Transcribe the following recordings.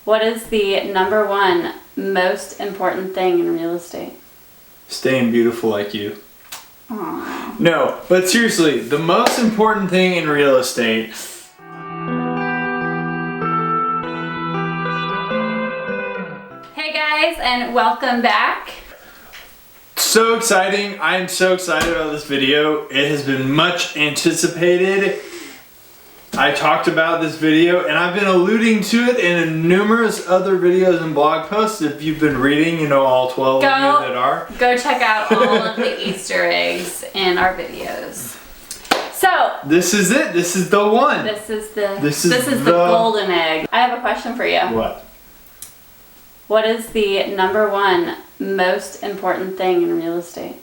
What is the number one most important thing in real estate? Staying beautiful like you. Aww. No, but seriously, the most important thing in real estate. Hey guys, and welcome back. So exciting. I am so excited about this video. It has been much anticipated. I talked about this video and I've been alluding to it in numerous other videos and blog posts. If you've been reading, you know, all 12 of you that are. Go check out all of the Easter eggs in our videos. So this is it. This is the one. This is the golden egg. I have a question for you. What? What is the number one most important thing in real estate?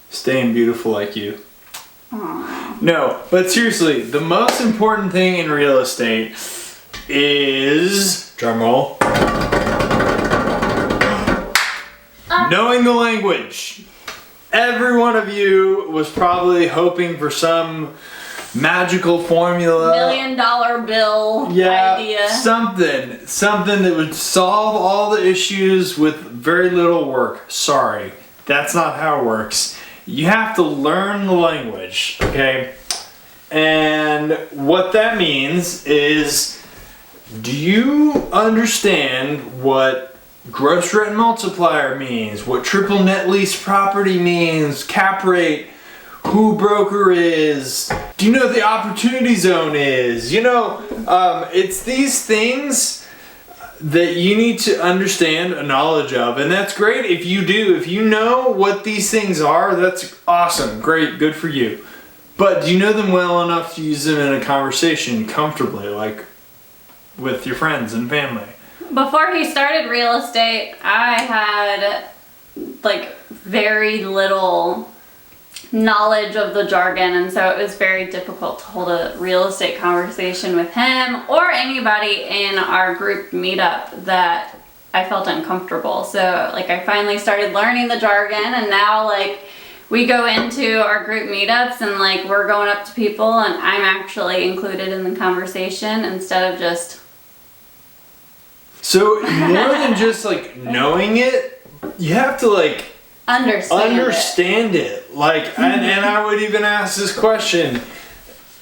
Staying beautiful like you. Aww. No, but seriously, the most important thing in real estate is, drumroll, knowing the language. Every one of you was probably hoping for some magical formula. $1 million bill idea. Something that would solve all the issues with very little work. Sorry, that's not how it works. You have to learn the language, okay? And what that means is, do you understand what gross rent multiplier means, what triple net lease property means, cap rate, who broker is, do you know what the opportunity zone is? You know, it's these things that you need to understand a knowledge of, and that's great if you do. If you know what these things are, that's awesome, great, good for you. But do you know them well enough to use them in a conversation comfortably, like with your friends and family? Before he started real estate, I had like very little knowledge of the jargon, and so it was very difficult to hold a real estate conversation with him or anybody in our group meetup that I felt uncomfortable. So like I finally started learning the jargon, and now like we go into our group meetups and like we're going up to people and I'm actually included in the conversation instead of just... So more than just like knowing it, you have to like understand it. Like, and I would even ask this question,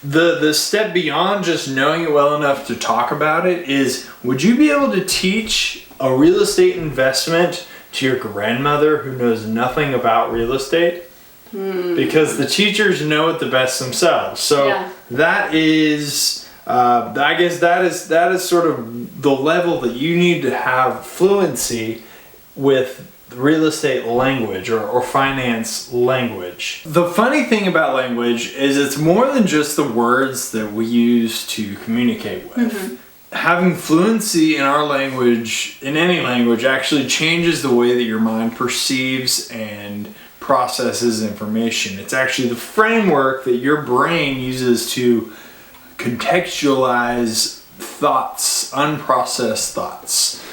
the step beyond just knowing it well enough to talk about it is, would you be able to teach a real estate investment to your grandmother who knows nothing about real estate? Because the teachers know it the best themselves. So yeah. That is, I guess that is sort of the level that you need to have fluency with real estate language or finance language. The funny thing about language is it's more than just the words that we use to communicate with. Mm-hmm. Having fluency in our language, in any language, actually changes the way that your mind perceives and processes information. It's actually the framework that your brain uses to contextualize thoughts, unprocessed thoughts.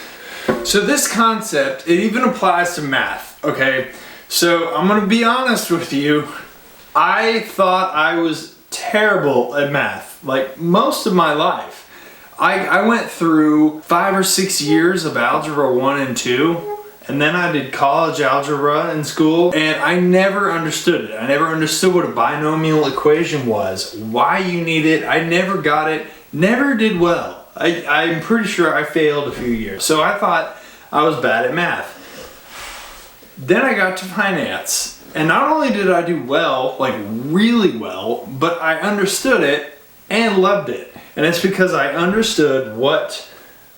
So this concept, it even applies to math, okay? So I'm gonna be honest with you. I thought I was terrible at math, like most of my life. I went through 5 or 6 years of algebra 1 and 2, and then I did college algebra in school, and I never understood it. I never understood what a binomial equation was, why you need it. I never got it, never did well. I'm pretty sure I failed a few years. So I thought I was bad at math. Then I got to finance. And not only did I do well, like really well, but I understood it and loved it. And it's because I understood what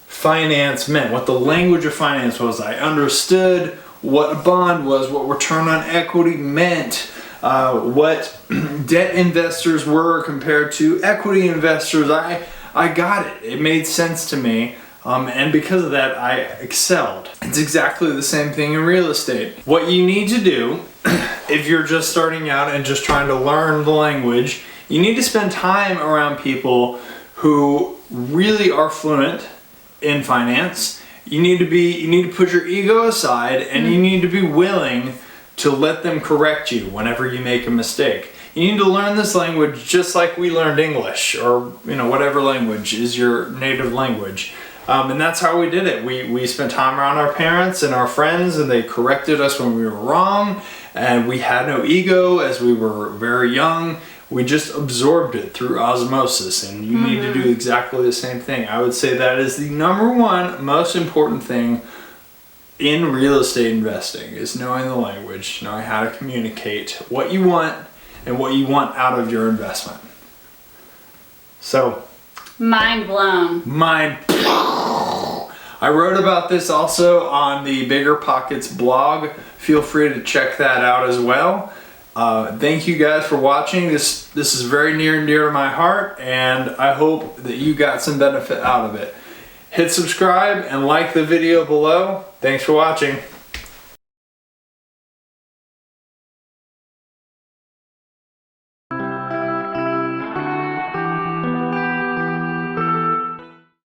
finance meant, what the language of finance was. I understood what a bond was, what return on equity meant, what debt investors were compared to equity investors. I got it. It made sense to me. And because of that, I excelled. It's exactly the same thing in real estate. What you need to do, if you're just starting out and just trying to learn the language, you need to spend time around people who really are fluent in finance. You need to put your ego aside, and you need to be willing to let them correct you whenever you make a mistake. You need to learn this language just like we learned English, or whatever language is your native language. And that's how we did it. We spent time around our parents and our friends, and they corrected us when we were wrong. And we had no ego as we were very young. We just absorbed it through osmosis, and you need to do exactly the same thing. I would say that is the number one most important thing in real estate investing, is knowing the language, knowing how to communicate what you want and what you want out of your investment. So, mind blown. I wrote about this also on the Bigger Pockets blog. Feel free to check that out as well. Thank you guys for watching. This is very near and dear to my heart, and I hope that you got some benefit out of it. Hit subscribe and like the video below. Thanks for watching.